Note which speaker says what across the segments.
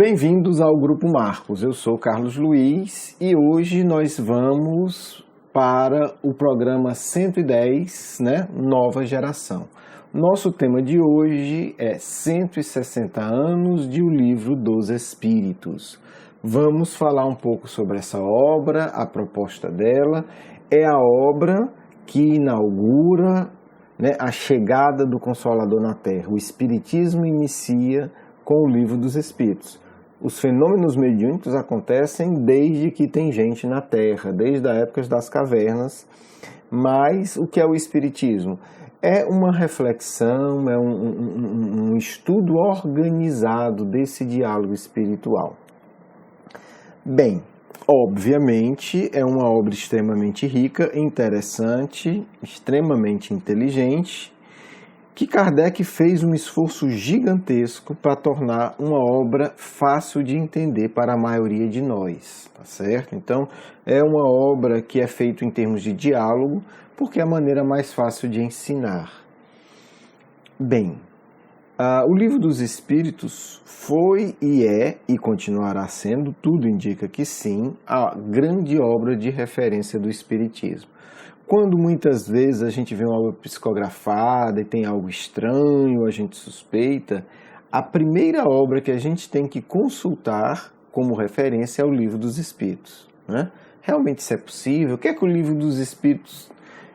Speaker 1: Bem-vindos ao Grupo Marcos. Eu sou Carlos Luiz e hoje nós vamos para o programa 110, Nova Geração. Nosso tema de hoje é 160 anos de O Livro dos Espíritos. Vamos falar um pouco sobre essa obra, a proposta dela. É a obra que inaugura a chegada do Consolador na Terra. O Espiritismo inicia com o Livro dos Espíritos. Os fenômenos mediúnicos acontecem desde que tem gente na Terra, desde a época das cavernas. Mas o que é o Espiritismo? É uma reflexão, é um estudo organizado desse diálogo espiritual. Bem, obviamente é uma obra extremamente rica, interessante, extremamente inteligente, que Kardec fez um esforço gigantesco para tornar uma obra fácil de entender para a maioria de nós, tá certo? Então, é uma obra que é feita em termos de diálogo, porque é a maneira mais fácil de ensinar. Bem, o Livro dos Espíritos foi e é, e continuará sendo, tudo indica que sim, a grande obra de referência do Espiritismo. Quando muitas vezes a gente vê uma obra psicografada e tem algo estranho, a gente suspeita, a primeira obra que a gente tem que consultar como referência é o Livro dos Espíritos. Realmente isso é possível? O que é que o Livro dos Espíritos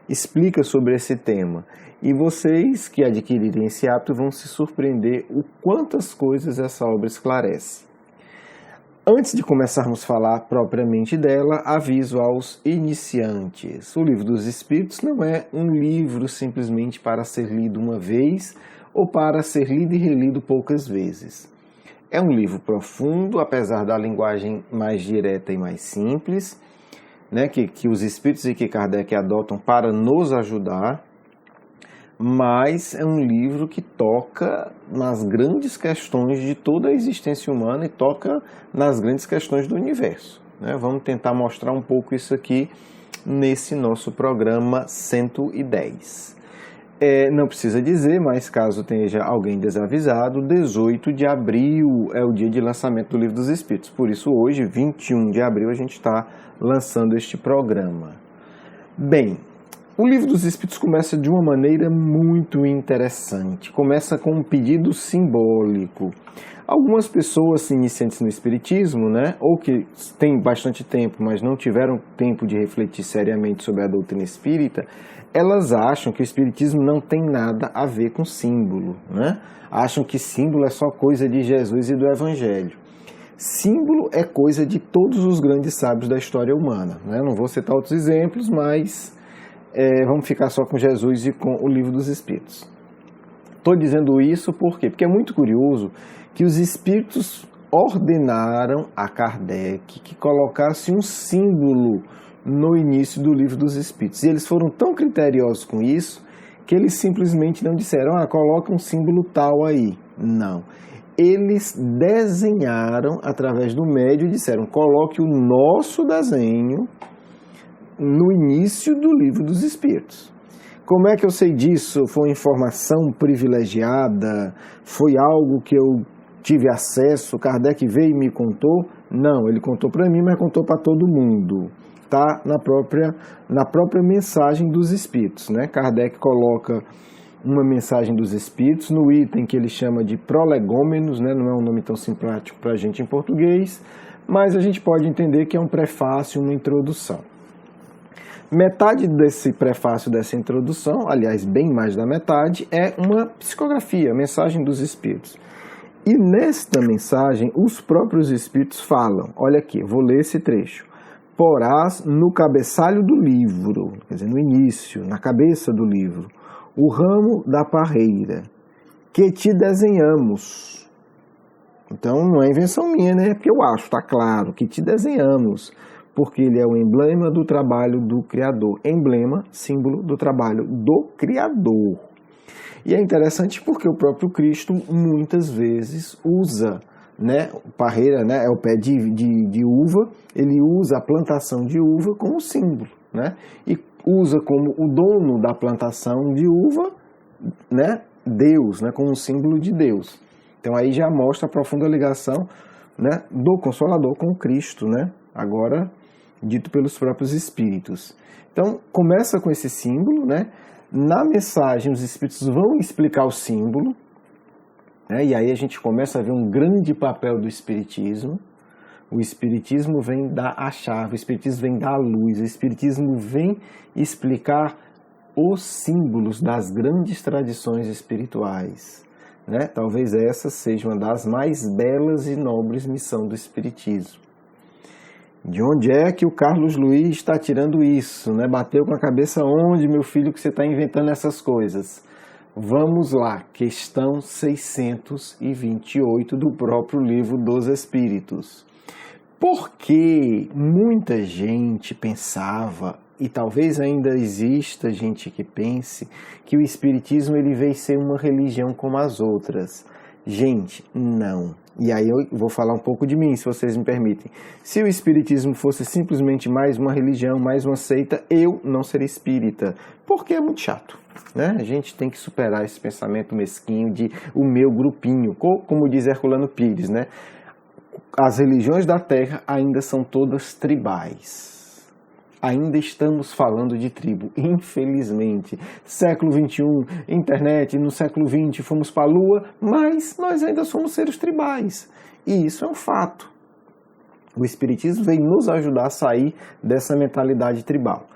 Speaker 1: explica sobre esse tema? E vocês que adquirirem esse hábito vão se surpreender o quantas coisas essa obra esclarece. Antes de começarmos a falar propriamente dela, aviso aos iniciantes. O Livro dos Espíritos não é um livro simplesmente para ser lido uma vez ou para ser lido e relido poucas vezes. É um livro profundo, apesar da linguagem mais direta e mais simples, que os Espíritos e que Kardec adotam para nos ajudar, mas é um livro que toca nas grandes questões de toda a existência humana e toca nas grandes questões do universo. Vamos tentar mostrar um pouco isso aqui nesse nosso programa 110. Não precisa dizer, mas caso tenha alguém desavisado, 18 de abril é o dia de lançamento do Livro dos Espíritos. Por isso hoje, 21 de abril, a gente está lançando este programa. Bem, o Livro dos Espíritos começa de uma maneira muito interessante. Começa com um pedido simbólico. Algumas pessoas iniciantes no Espiritismo, ou que têm bastante tempo, mas não tiveram tempo de refletir seriamente sobre a doutrina espírita, elas acham que o Espiritismo não tem nada a ver com símbolo. Acham que símbolo é só coisa de Jesus e do Evangelho. Símbolo é coisa de todos os grandes sábios da história humana. Não vou citar outros exemplos, mas vamos ficar só com Jesus e com o Livro dos Espíritos. Estou dizendo isso por quê? Porque é muito curioso que os Espíritos ordenaram a Kardec que colocasse um símbolo no início do Livro dos Espíritos. E eles foram tão criteriosos com isso que eles simplesmente não disseram, coloca um símbolo tal aí. Não. Eles desenharam através do médium e disseram, coloque o nosso desenho no início do Livro dos Espíritos. Como é que eu sei disso? Foi informação privilegiada? Foi algo que eu tive acesso? Kardec veio e me contou? Não, ele contou para mim, mas contou para todo mundo. Está na própria mensagem dos Espíritos. Kardec coloca uma mensagem dos Espíritos no item que ele chama de prolegômenos, não é um nome tão simpático para a gente em português, mas a gente pode entender que é um prefácio, uma introdução. Metade desse prefácio, dessa introdução, aliás, bem mais da metade, é uma psicografia, mensagem dos Espíritos. E nesta mensagem, os próprios Espíritos falam, olha aqui, vou ler esse trecho. Porás no cabeçalho do livro, quer dizer, no início, na cabeça do livro, o ramo da parreira, que te desenhamos. Então, não é invenção minha, porque eu acho, está claro, que te desenhamos. Porque ele é o emblema do trabalho do Criador. Emblema, símbolo do trabalho do Criador. E é interessante porque o próprio Cristo muitas vezes usa, parreira, é o pé de uva, ele usa a plantação de uva como símbolo, e usa como o dono da plantação de uva, Deus, como um símbolo de Deus. Então aí já mostra a profunda ligação né, do Consolador com Cristo, né, agora dito pelos próprios Espíritos. Então, começa com esse símbolo, né? Na mensagem, os Espíritos vão explicar o símbolo, né? E aí a gente começa a ver um grande papel do Espiritismo. O Espiritismo vem dar a chave, o Espiritismo vem dar a luz, o Espiritismo vem explicar os símbolos das grandes tradições espirituais, né? Talvez essa seja uma das mais belas e nobres missões do Espiritismo. De onde é que o Carlos Luiz está tirando isso, né? Bateu com a cabeça onde, meu filho, que você está inventando essas coisas? Vamos lá, questão 628 do próprio Livro dos Espíritos. Por que muita gente pensava, e talvez ainda exista gente que pense, que o Espiritismo ele veio ser uma religião como as outras? Gente, não. E aí eu vou falar um pouco de mim, se vocês me permitem. Se o Espiritismo fosse simplesmente mais uma religião, mais uma seita, eu não seria espírita, porque é muito chato, né? A gente tem que superar esse pensamento mesquinho de o meu grupinho, como diz Herculano Pires, né? As religiões da Terra ainda são todas tribais. Ainda estamos falando de tribo, infelizmente. Século XXI, internet, no século XX fomos para a Lua, mas nós ainda somos seres tribais. E isso é um fato. O Espiritismo vem nos ajudar a sair dessa mentalidade tribal.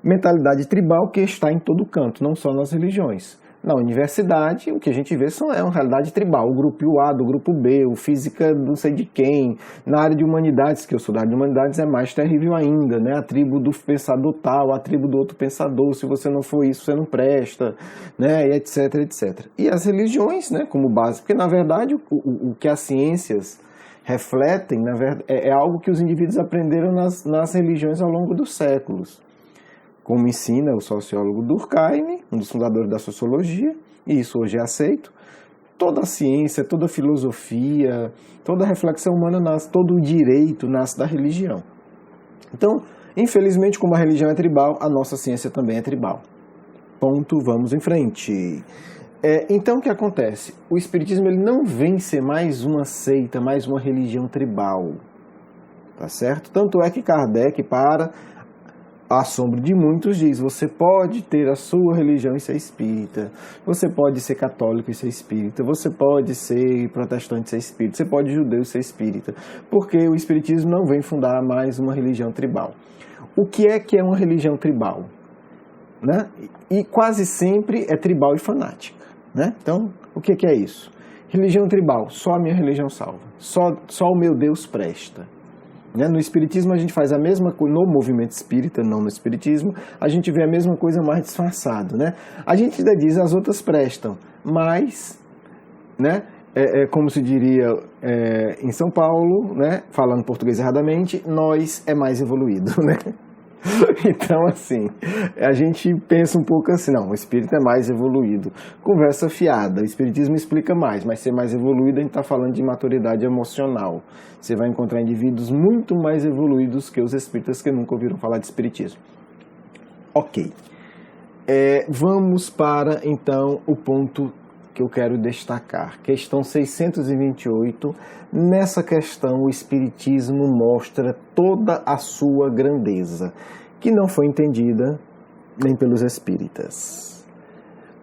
Speaker 1: Mentalidade tribal que está em todo canto, não só nas religiões. Na universidade, o que a gente vê é uma realidade tribal. O grupo A do grupo B, o física não sei de quem. Na área de humanidades, que eu sou da área de humanidades, é mais terrível ainda, né? A tribo do pensador tal, a tribo do outro pensador. Se você não for isso, você não presta, né? E etc, etc. E as religiões, né? Como base. Porque, na verdade, o que as ciências refletem, na verdade, é algo que os indivíduos aprenderam nas religiões ao longo dos séculos. Como ensina o sociólogo Durkheim, um dos fundadores da sociologia, e isso hoje é aceito, toda a ciência, toda a filosofia, toda a reflexão humana nasce, todo o direito nasce da religião. Então, infelizmente, como a religião é tribal, a nossa ciência também é tribal. Ponto, vamos em frente. Então, o que acontece? O Espiritismo ele não vem ser mais uma seita, mais uma religião tribal, tá certo? Tanto é que Kardec, para assombro de muitos, diz: você pode ter a sua religião e ser espírita, você pode ser católico e ser espírita, você pode ser protestante e ser espírita, você pode judeu e ser espírita, porque o Espiritismo não vem fundar mais uma religião tribal. O que é uma religião tribal? Né? E quase sempre é tribal e fanática, né? Então, o que é isso? Religião tribal, só a minha religião salva, só o meu Deus presta. No Espiritismo a gente faz a mesma coisa, no movimento espírita, não no Espiritismo, a gente vê a mesma coisa mais disfarçado, né? A gente ainda diz as outras prestam, mas, né, como se diria em São Paulo, né, falando português erradamente, nós é mais evoluído, né? Então, assim, a gente pensa um pouco assim, não, o espírito é mais evoluído. Conversa fiada, o Espiritismo explica mais, mas ser mais evoluído a gente está falando de maturidade emocional. Você vai encontrar indivíduos muito mais evoluídos que os espíritas que nunca ouviram falar de Espiritismo. Ok. Vamos para, então, o ponto que eu quero destacar. Questão 628. Nessa questão, o Espiritismo mostra toda a sua grandeza, que não foi entendida nem pelos espíritas.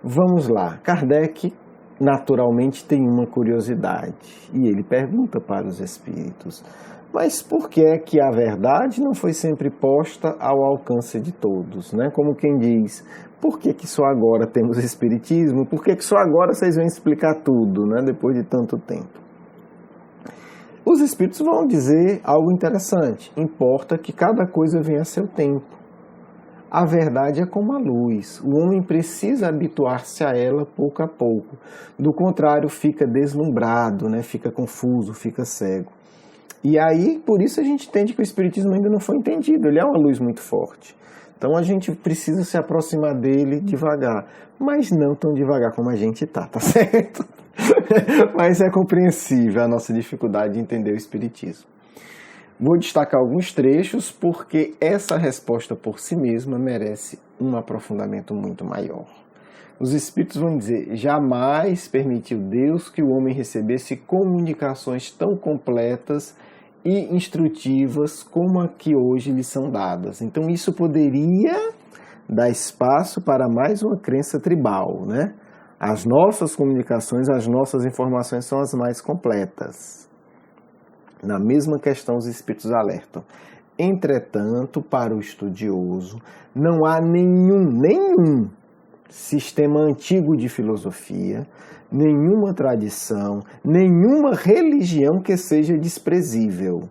Speaker 1: Vamos lá. Kardec, naturalmente, tem uma curiosidade, e ele pergunta para os espíritos: mas por que é que a verdade não foi sempre posta ao alcance de todos, né? Como quem diz, por que só agora temos espiritismo? Por que só agora vocês vão explicar tudo, né? Depois de tanto tempo? Os espíritos vão dizer algo interessante: importa que cada coisa venha a seu tempo. A verdade é como a luz, o homem precisa habituar-se a ela pouco a pouco. Do contrário, fica deslumbrado, né? Fica confuso, fica cego. E aí, por isso a gente entende que o Espiritismo ainda não foi entendido, ele é uma luz muito forte. Então a gente precisa se aproximar dele devagar, mas não tão devagar como a gente tá certo? Mas é compreensível a nossa dificuldade de entender o Espiritismo. Vou destacar alguns trechos porque essa resposta por si mesma merece um aprofundamento muito maior. Os espíritos vão dizer, jamais permitiu Deus que o homem recebesse comunicações tão completas e instrutivas como a que hoje lhe são dadas. Então isso poderia dar espaço para mais uma crença tribal, né? As nossas comunicações, as nossas informações são as mais completas. Na mesma questão, os espíritos alertam. Entretanto, para o estudioso, não há nenhum sistema antigo de filosofia, nenhuma tradição, nenhuma religião que seja desprezível.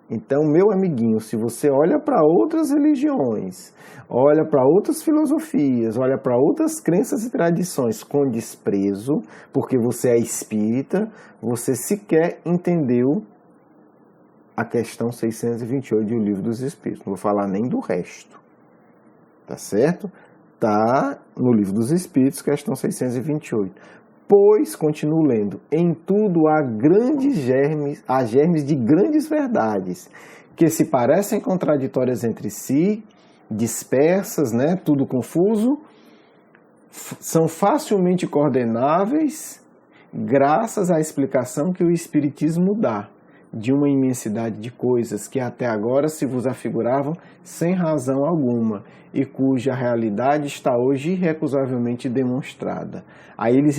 Speaker 1: Então, meu amiguinho, se você olha para outras religiões, olha para outras filosofias, olha para outras crenças e tradições com desprezo, porque você é espírita, você sequer entendeu a questão 628 do Livro dos Espíritos. Não vou falar nem do resto. Tá certo? Está no Livro dos Espíritos, questão 628. Pois, continuo lendo, em tudo há germes de grandes verdades, que se parecem contraditórias entre si, dispersas, né, tudo confuso, são facilmente coordenáveis, graças à explicação que o Espiritismo dá, de uma imensidade de coisas que até agora se vos afiguravam sem razão alguma e cuja realidade está hoje irrecusavelmente demonstrada. Aí eles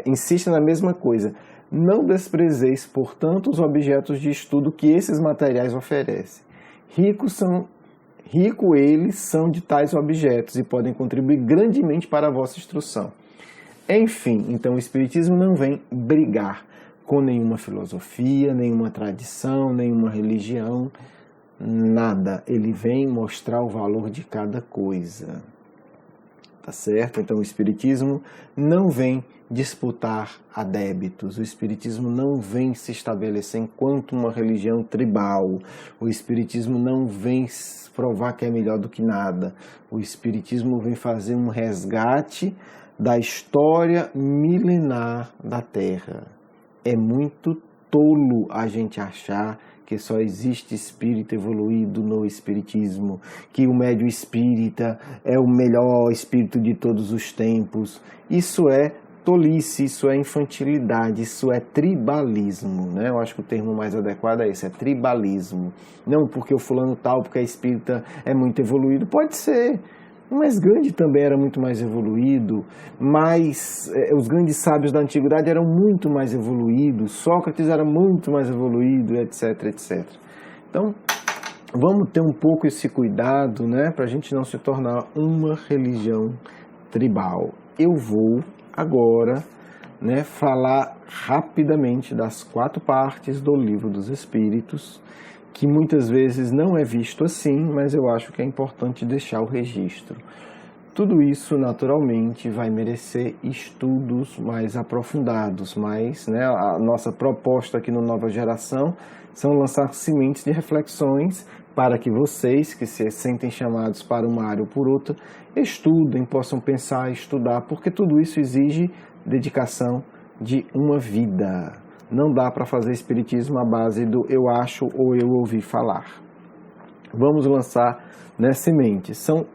Speaker 1: insistem na mesma coisa. Não desprezeis, portanto, os objetos de estudo que esses materiais oferecem. Ricos eles são de tais objetos e podem contribuir grandemente para a vossa instrução. Enfim, então o Espiritismo não vem brigar com nenhuma filosofia, nenhuma tradição, nenhuma religião, nada. Ele vem mostrar o valor de cada coisa. Tá certo? Então o Espiritismo não vem disputar adébitos. O Espiritismo não vem se estabelecer enquanto uma religião tribal. O Espiritismo não vem provar que é melhor do que nada. O Espiritismo vem fazer um resgate da história milenar da Terra. É muito tolo a gente achar que só existe espírito evoluído no espiritismo, que o médium espírita é o melhor espírito de todos os tempos. Isso é tolice, isso é infantilidade, isso é tribalismo, né? Eu acho que o termo mais adequado é esse, é tribalismo. Não porque o fulano tal, porque a espírita é muito evoluído, pode ser. Mas Gandhi também era muito mais evoluído, mas os grandes sábios da antiguidade eram muito mais evoluídos, Sócrates era muito mais evoluído, etc, etc. Então, vamos ter um pouco esse cuidado, né, para a gente não se tornar uma religião tribal. Eu vou agora, né, falar rapidamente das 4 partes do Livro dos Espíritos, que muitas vezes não é visto assim, mas eu acho que é importante deixar o registro. Tudo isso, naturalmente, vai merecer estudos mais aprofundados, mas, né, a nossa proposta aqui no Nova Geração são lançar sementes de reflexões para que vocês, que se sentem chamados para uma área ou por outra, estudem, possam pensar, estudar, porque tudo isso exige dedicação de uma vida. Não dá para fazer espiritismo à base do eu acho ou eu ouvi falar. Vamos lançar, né, sementes. São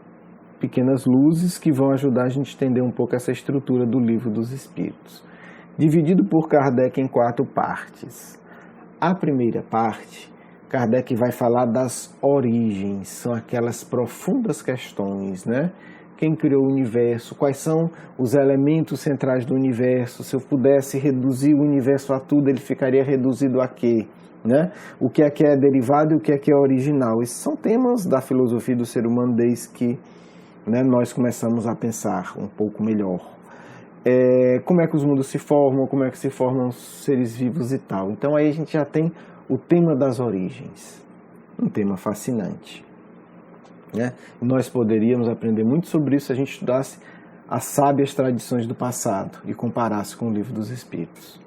Speaker 1: pequenas luzes que vão ajudar a gente a entender um pouco essa estrutura do Livro dos Espíritos. Dividido por Kardec em 4 partes. A primeira parte, Kardec vai falar das origens, são aquelas profundas questões, né? Quem criou o universo, quais são os elementos centrais do universo, se eu pudesse reduzir o universo a tudo, ele ficaria reduzido a quê? Né? O que é derivado e o que é original. Esses são temas da filosofia do ser humano desde que, né, nós começamos a pensar um pouco melhor. Como é que os mundos se formam, como é que se formam os seres vivos e tal. Então aí a gente já tem o tema das origens, um tema fascinante. Né? Nós poderíamos aprender muito sobre isso se a gente estudasse as sábias tradições do passado e comparasse com o Livro dos Espíritos.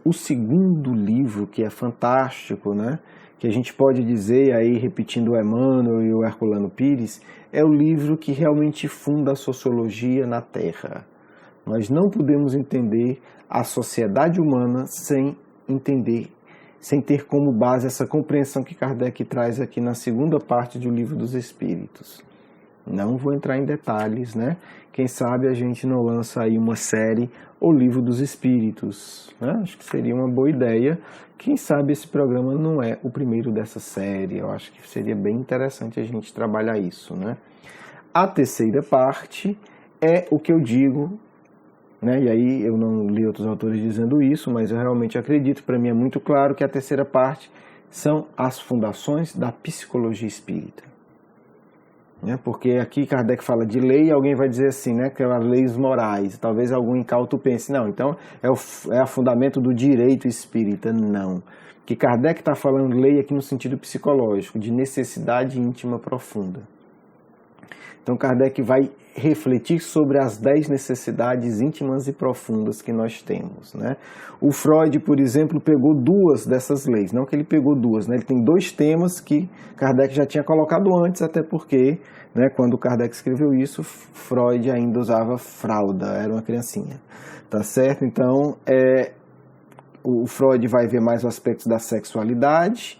Speaker 1: O segundo livro, que é fantástico, né? Que a gente pode dizer, aí repetindo o Emmanuel e o Herculano Pires, é o livro que realmente funda a sociologia na Terra. Nós não podemos entender a sociedade humana sem ter como base essa compreensão que Kardec traz aqui na segunda parte do Livro dos Espíritos. Não vou entrar em detalhes, né? Quem sabe a gente não lança aí uma série O Livro dos Espíritos, né? Acho que seria uma boa ideia. Quem sabe esse programa não é o primeiro dessa série. Eu acho que seria bem interessante a gente trabalhar isso, né? A terceira parte é o que eu digo, né? E aí eu não li outros autores dizendo isso, mas eu realmente acredito, para mim é muito claro que a terceira parte são as fundações da psicologia espírita. Porque aqui Kardec fala de lei e alguém vai dizer assim, né, que é as leis morais. Talvez algum incauto pense, não, então é o fundamento do direito espírita. Não. Que Kardec está falando lei aqui no sentido psicológico, de necessidade íntima profunda. Então Kardec vai refletir sobre as 10 necessidades íntimas e profundas que nós temos, né? O Freud, por exemplo, pegou 2 dessas leis, não que ele pegou 2, né? Ele tem 2 temas que Kardec já tinha colocado antes, até porque, né, quando Kardec escreveu isso, Freud ainda usava fralda, era uma criancinha, tá certo? Então, o Freud vai ver mais os aspectos da sexualidade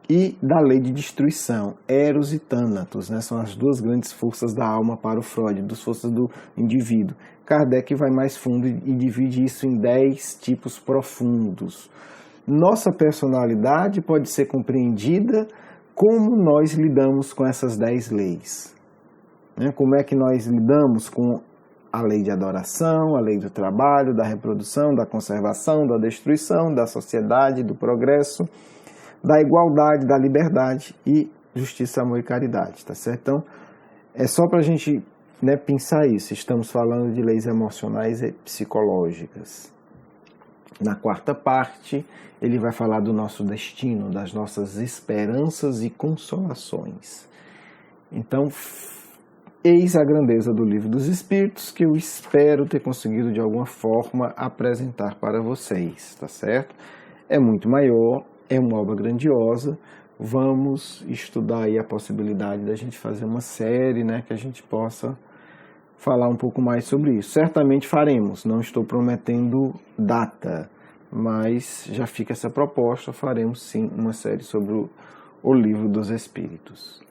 Speaker 1: e da lei de destruição, Eros e Thanatos, né? São as 2 grandes forças da alma para o Freud, 2 forças do indivíduo. Kardec vai mais fundo e divide isso em 10 tipos profundos. Nossa personalidade pode ser compreendida como nós lidamos com essas 10 leis. Né? Como é que nós lidamos com a lei de adoração, a lei do trabalho, da reprodução, da conservação, da destruição, da sociedade, do progresso, da igualdade, da liberdade e justiça, amor e caridade, tá certo? Então, é só para a gente, né, pensar isso. Estamos falando de leis emocionais e psicológicas. Na quarta parte, ele vai falar do nosso destino, das nossas esperanças e consolações. Então, eis a grandeza do Livro dos Espíritos, que eu espero ter conseguido de alguma forma apresentar para vocês, tá certo? É muito maior, é uma obra grandiosa. Vamos estudar aí a possibilidade da gente fazer uma série, né, que a gente possa falar um pouco mais sobre isso. Certamente faremos, não estou prometendo data, mas já fica essa proposta, faremos sim uma série sobre o Livro dos Espíritos.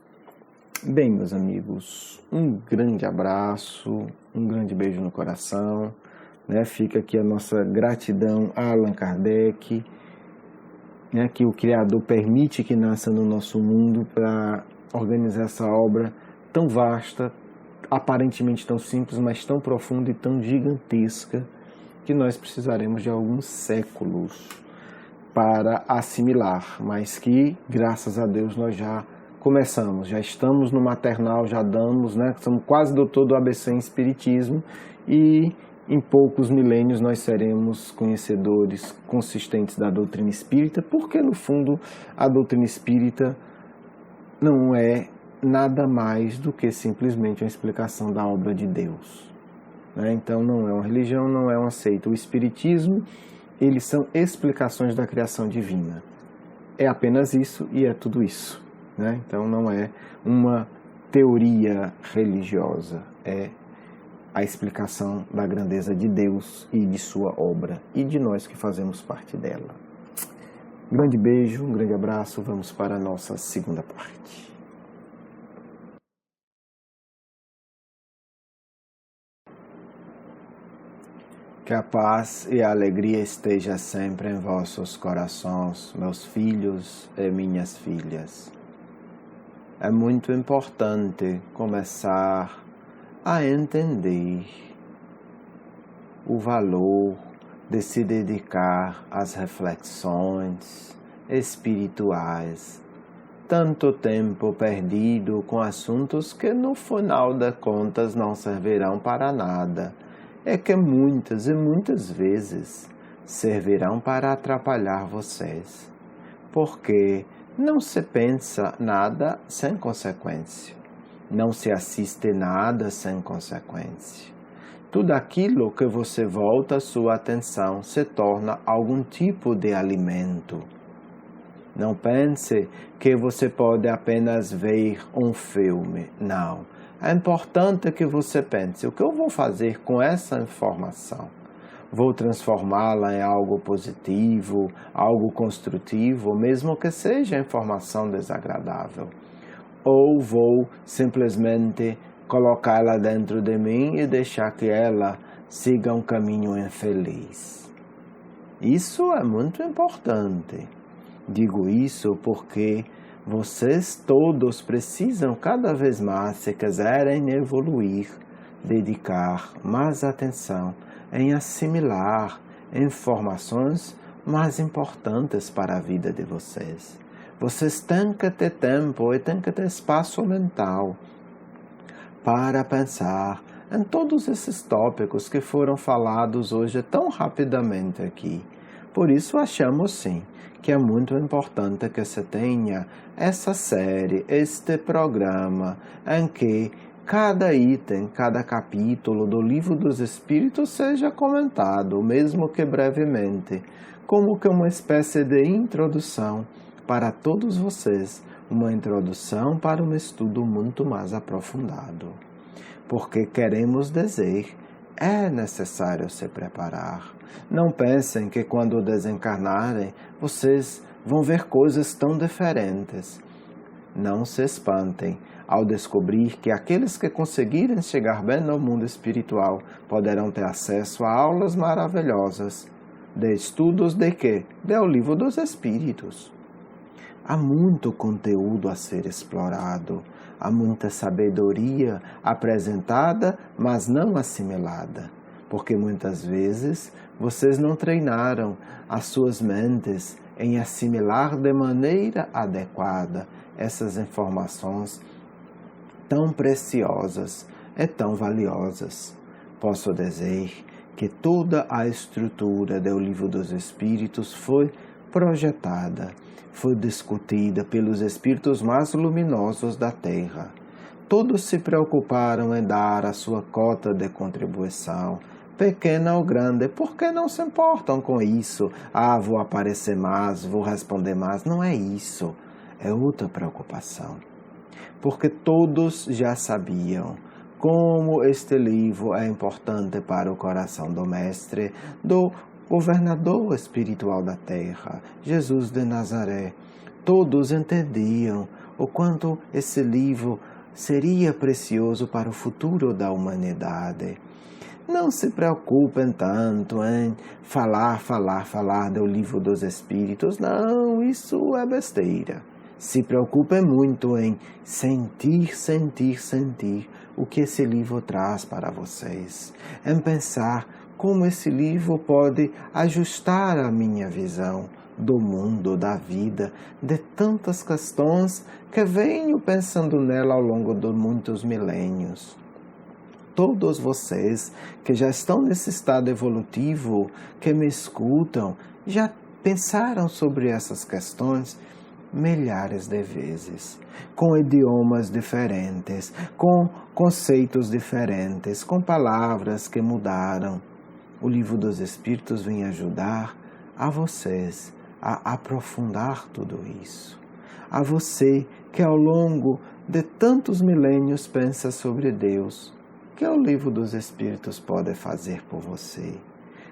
Speaker 1: Bem, meus amigos, um grande abraço, um grande beijo no coração, né? Fica aqui a nossa gratidão a Allan Kardec, né, que o Criador permite que nasça no nosso mundo para organizar essa obra tão vasta, aparentemente tão simples, mas tão profunda e tão gigantesca, que nós precisaremos de alguns séculos para assimilar, mas que, graças a Deus, nós já começamos, já estamos no maternal, já damos, né, somos quase doutor do ABC em Espiritismo e em poucos milênios nós seremos conhecedores consistentes da doutrina espírita, porque no fundo a doutrina espírita não é nada mais do que simplesmente uma explicação da obra de Deus, né? Então não é uma religião, não é uma seita. O espiritismo, eles são explicações da criação divina. É apenas isso e é tudo isso, né? Então não é uma teoria religiosa, é a explicação da grandeza de Deus e de sua obra e de nós que fazemos parte dela. Um grande beijo, um grande abraço, vamos para a nossa segunda parte. Que a paz e a alegria esteja sempre em vossos corações, meus filhos e minhas filhas. É muito importante começar a entender o valor de se dedicar às reflexões espirituais. Tanto tempo perdido com assuntos que no final das contas não servirão para nada, é que muitas e muitas vezes servirão para atrapalhar vocês, porque não se pensa nada sem consequência. Não se assiste nada sem consequência. Tudo aquilo que você volta a sua atenção se torna algum tipo de alimento. Não pense que você pode apenas ver um filme. Não. É importante que você pense, o que eu vou fazer com essa informação? Vou transformá-la em algo positivo, algo construtivo, mesmo que seja informação desagradável. ou vou simplesmente colocá-la dentro de mim e deixar que ela siga um caminho infeliz? Isso é muito importante. Digo isso porque vocês todos precisam cada vez mais, se quiserem evoluir, dedicar mais atenção em assimilar informações mais importantes para a vida de vocês. Vocês têm que ter tempo e têm que ter espaço mental para pensar em todos esses tópicos que foram falados hoje tão rapidamente aqui. Por isso achamos sim que é muito importante que se tenha essa série, este programa, em que cada item, cada capítulo do Livro dos Espíritos seja comentado, mesmo que brevemente, como que uma espécie de introdução para todos vocês, uma introdução para um estudo muito mais aprofundado. Porque queremos dizer, é necessário se preparar. Não pensem que quando desencarnarem, vocês vão ver coisas tão diferentes. Não se espantem ao descobrir que aqueles que conseguirem chegar bem no mundo espiritual poderão ter acesso a aulas maravilhosas de estudos de quê? Do Livro dos Espíritos. Há muito conteúdo a ser explorado, há muita sabedoria apresentada, mas não assimilada, porque muitas vezes vocês não treinaram as suas mentes em assimilar de maneira adequada essas informações tão preciosas e tão valiosas. Posso dizer que toda a estrutura do Livro dos Espíritos foi projetada, foi discutida pelos espíritos mais luminosos da Terra. Todos se preocuparam em dar a sua cota de contribuição, pequena ou grande, porque não se importam com isso. Vou aparecer mais, vou responder mais. Não é isso, é outra preocupação. Porque todos já sabiam como este livro é importante para o coração do Mestre, do governador espiritual da Terra, Jesus de Nazaré. Todos entendiam o quanto esse livro seria precioso para o futuro da humanidade. Não se preocupem tanto em falar do Livro dos Espíritos. Não, isso é besteira. Se preocupem muito em sentir o que esse livro traz para vocês. Em pensar como esse livro pode ajustar a minha visão do mundo, da vida, de tantas questões que venho pensando nela ao longo de muitos milênios. Todos vocês que já estão nesse estado evolutivo, que me escutam, já pensaram sobre essas questões milhares de vezes, com idiomas diferentes, com conceitos diferentes, com palavras que mudaram. O Livro dos Espíritos vem ajudar a vocês a aprofundar tudo isso. A você que ao longo de tantos milênios pensa sobre Deus, o que o Livro dos Espíritos pode fazer por você?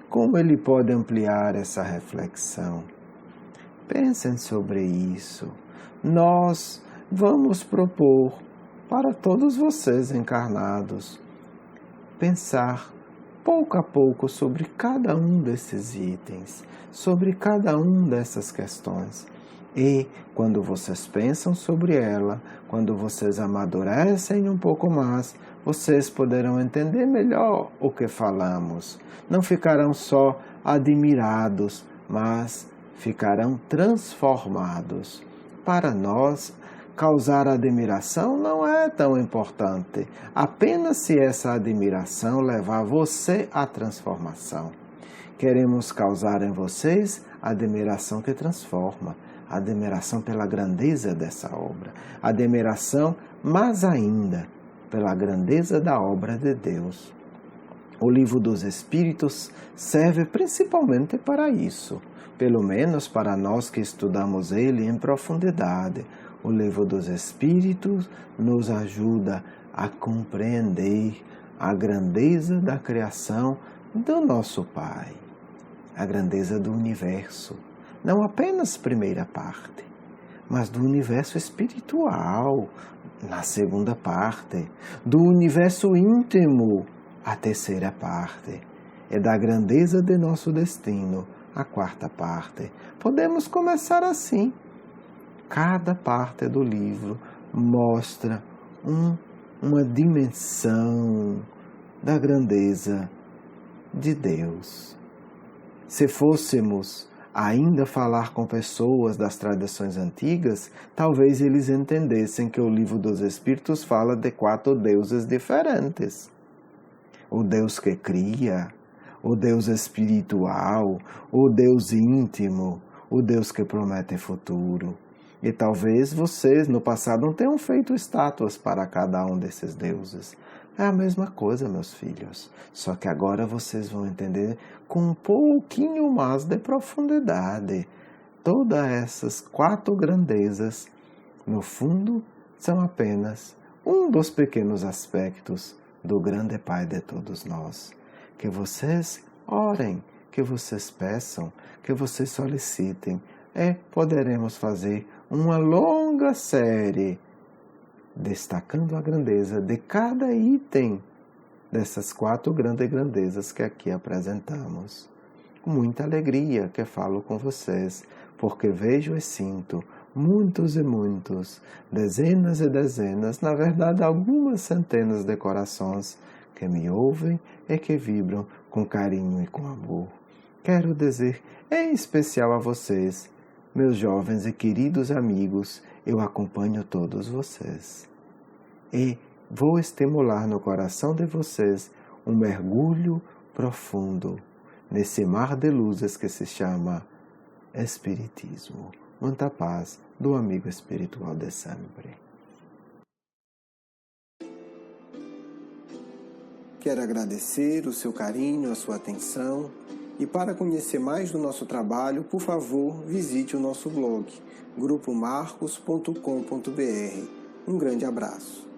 Speaker 1: Como ele pode ampliar essa reflexão? Pensem sobre isso. Nós vamos propor para todos vocês encarnados pensar pouco a pouco sobre cada um desses itens, sobre cada uma dessas questões. E quando vocês pensam sobre ela, quando vocês amadurecem um pouco mais, vocês poderão entender melhor o que falamos. Não ficarão só admirados, mas ficarão transformados. Para nós, causar admiração não é tão importante, apenas se essa admiração levar você à transformação. Queremos causar em vocês a admiração que transforma, a admiração pela grandeza dessa obra, a admiração mais ainda pela grandeza da obra de Deus. O Livro dos Espíritos serve principalmente para isso, pelo menos para nós que estudamos ele em profundidade. O Livro dos Espíritos nos ajuda a compreender a grandeza da criação do nosso Pai, a grandeza do universo, não apenas primeira parte, mas do universo espiritual, na segunda parte. Do universo íntimo, a terceira parte. É da grandeza de nosso destino, a quarta parte. Podemos começar assim. Cada parte do livro mostra uma dimensão da grandeza de Deus. Se fôssemos ainda falar com pessoas das tradições antigas, talvez eles entendessem que o Livro dos Espíritos fala de 4 deuses diferentes. O Deus que cria, o Deus espiritual, o Deus íntimo, o Deus que promete futuro. E talvez vocês no passado não tenham feito estátuas para cada um desses deuses. É a mesma coisa, meus filhos, só que agora vocês vão entender com um pouquinho mais de profundidade. Todas essas 4 grandezas, no fundo, são apenas um dos pequenos aspectos do grande Pai de todos nós. Que vocês orem, que vocês peçam, que vocês solicitem, e poderemos fazer uma longa série destacando a grandeza de cada item dessas 4 grandes grandezas que aqui apresentamos. Com muita alegria que falo com vocês, porque vejo e sinto muitos e muitos, dezenas e dezenas, na verdade algumas centenas de corações que me ouvem e que vibram com carinho e com amor. Quero dizer em especial a vocês, meus jovens e queridos amigos, eu acompanho todos vocês. E vou estimular no coração de vocês um mergulho profundo nesse mar de luzes que se chama Espiritismo. Muita paz do amigo espiritual de sempre. Quero agradecer o seu carinho, a sua atenção. E para conhecer mais do nosso trabalho, por favor, visite o nosso blog, grupomarcos.com.br. Um grande abraço.